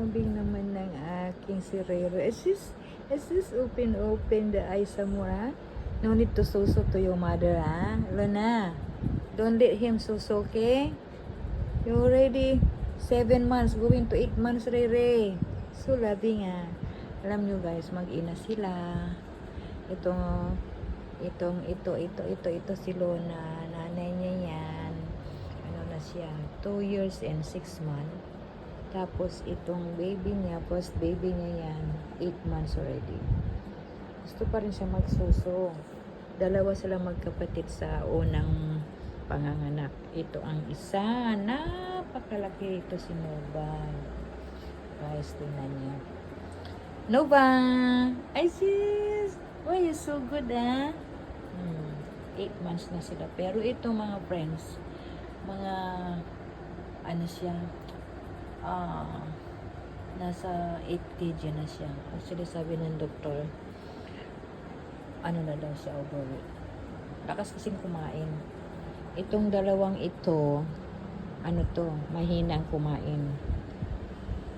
lambing naman ng aking si Rero. Is this open the eyes somewhere? No need to suso to your mother, ha? Luna, don't let him suso, okay? You already 7 months, going to 8 months, Rere. So loving, ha? Alam nyo guys, mag-ina sila. Ito si Luna. Nanay niya yan. Ano na siya? 2 years and 6 months. Tapos itong baby niya, first baby niya yan, 8 months already. Gusto pa rin siya magsuso. Dalawa sila magkapatid sa unang panganganak. Ito ang isa. Napakalaki ito si Nova. Guys, tingnan niya. Nova! I see! Why you so good, ah? 8 months na sila. Pero ito mga friends, mga ano siya, nasa 8 kg na siya. Actually, sabi ng doktor, ano na daw siya, overweight. Lakas kasing kumain. Itong dalawang ito, ano to, mahina ang kumain.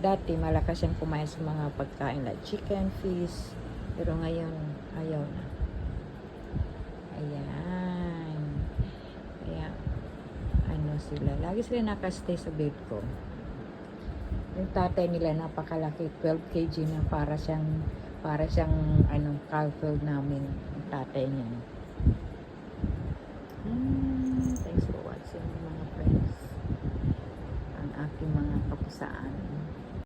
Dati, malakas siyang kumain sa mga pagkain like chicken, fish. Pero ngayon, ayaw na. Ayan. Kaya, ano sila. Lagi sila nakastay sa bed ko. Yung tatay nila napakalaki, 12 kg na, para siyang calfield namin, yung tatay niya. Thanks for watching mga friends. Ang aking mga kapusaan.